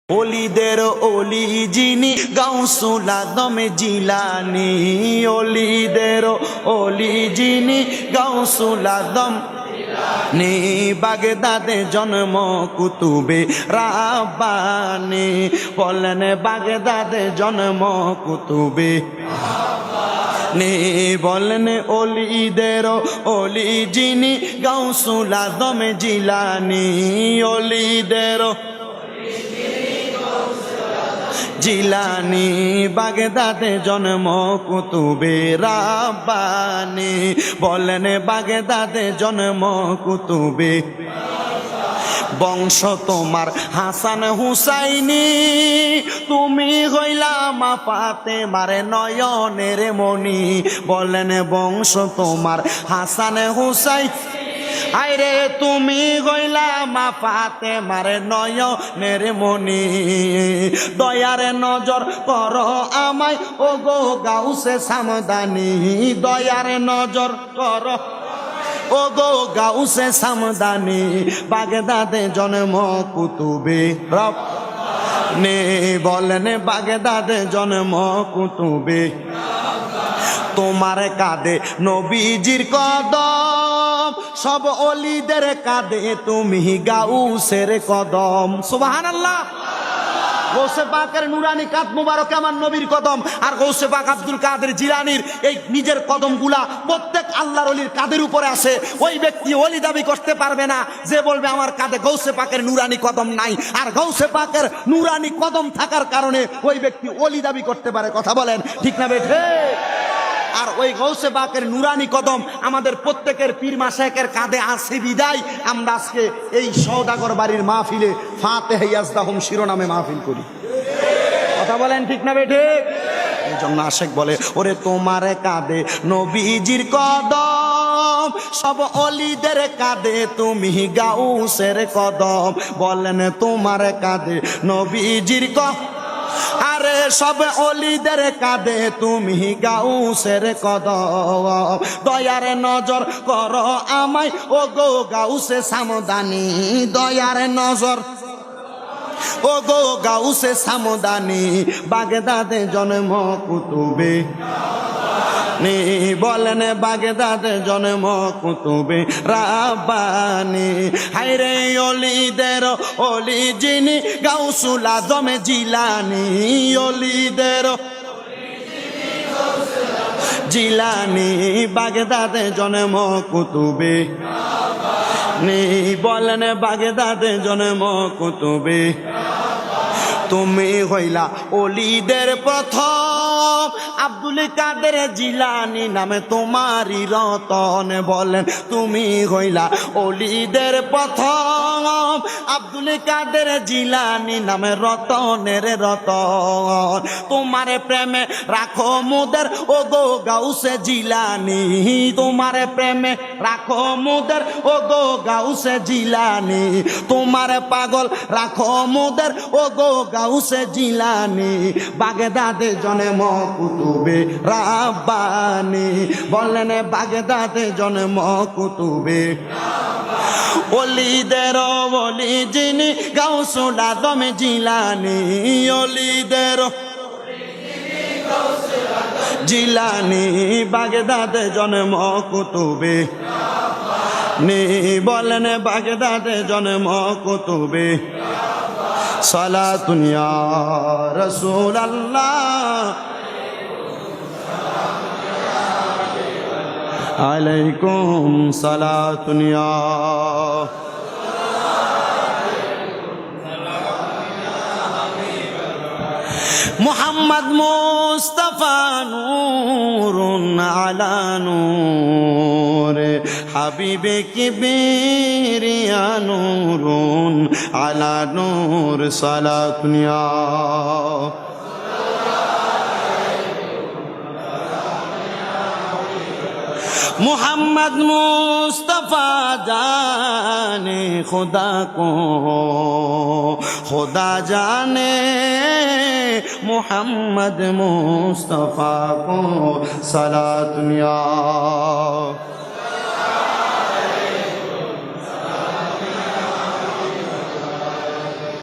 ওলিদের ওলি যিনি গাউসুল আজম জিলানী, ওলিদের ওলি যিনি গাউসুল আজম নি, বাগদাদে জন্ম কুতুবে রাব্বানী। বলেন বাগদাদে জন্ম কুতুবে নি, বলেন ওলিদের ওলি যিনি গাউসুল আজম জিলানী, ওলিদের জিলানী, বাগদাদে জন্ম কুতুবে রাব্বানী। বলেন বাগদাদে জন্ম কুতুবে, বংশ তোমার হাসান হুসাইনি, তুমি হইলা মা ফাতেমার নয়নের মণি। বলেন বংশ তোমার হাসান হুসাইন, আইরে তুমি গইলা মা ফাতেমার নয়নের মণি। দয়ার নজর করো আমায় ও গো গাউসে সামদানি, দয়ার নজর করো ও গো গাউসে সামদানি। বাগদাদে জন্ম কুতুবে রাব্বানী, বলেন বাগদাদে জন্ম কুতুবে। তোমার কাঁধে নবীজির কদম, সব ওলিদের কাঁধে তুমি গাউসের কদম। সুবহানাল্লাহ। গৌসে পাকের নুরানি কাঁধ মুবারক আমার নবীর কদম, আর গৌসে পাক আব্দুল কাদের জিলানীর এই নিজের কদমগুলা প্রত্যেক আল্লাহর ওলির কাঁধের উপরে আছে। ওই ব্যক্তি ওলি দাবি করতে পারবে না যে বলবে আমার কাঁধে গৌসে পাকের নুরানি কদম নাই। আর গৌসে পাকের নুরানি কদম থাকার কারণে ওই ব্যক্তি ওলি দাবি করতে পারে। কথা বলেন ঠিক না বেঠে? আর ওই গৌসে পাকের নুরানি কদম আমাদের প্রত্যেকের পীর মাশায়েখের কাঁধে আছে বিদায় আমরা আজকে এই সওদাগর বাড়ির মাহফিলে ফাতিহা ইয়াজদাহুম শিরোনামে মাহফিল করি। কথা বলেন ঠিক না বেঠে? এই জন্য আশেক বলে ওরে তোমার কাঁধে নবীজির কদম, সব ওলিদের কাঁধে তুমি গাউসের কদম। বলেন তোমার কাঁধে নবীজির কদম, আরে সব ওলিদের কাঁধে তুমি গাউসের কদম। দয়ার নজর করো আমায় ও গো গাউসে সামদানি, দয়ার নজর ও গো গাউসে সামদানি। বাগদাদে জন্ম কুতুবে নি, বলেন বাগদাদে জন্ম কুতুবে রাব্বানী। হায়রে ওলিদের ওলি যিনি গাউসুল আজম জিলানী, ওলিদের জিলানী, বাগদাদে জন্ম কুতুবে নি, বলেন বাগদাদে জন্ম কুতুবে। তুমি হইলা ওলিদের প্রথম, আব্দুল কাদের জিলানী নামে তোমারই রতন। বলেন তুমি হইলা ওলিদের প্রথম, আব্দুল কাদের জিলানী নামে রতনের রতন। তোমার প্রেমে রাখো মুদের ও গো গাউসে জিলানী, তোমার প্রেমে রাখো মুদের ও গো গাউসে জিলানী। তোমার পাগল রাখো মুদের ও গো গাউসে জিলানী। বাগদাদে জন্ম কুতুবে রাব্বানী, বলেন বাগদাদে জন্ম কুতুবে। ওলিদের ওলি যিনি গাউসুল আজম জিলানী, ওলিদের জিলানী, বাগদাদে জন্ম কুতুবে নি, বলেন বাগদাদে জন্ম কুতুবে। সালাতুন ইয়া রাসূলুল্লাহ আলাইকুম সালাতুন ইয়া মুহাম্মদ মুস্তাফা নূরুন আলা নূর, হাবিবে কিবরিয়া নূরুন আলা নূর। সালাতুন ইয়া मुहम्मद मुस्तफ़ा जाने खुदा को, खुदा जाने मुहम्मद मुस्तफ़ा को। सलातुन या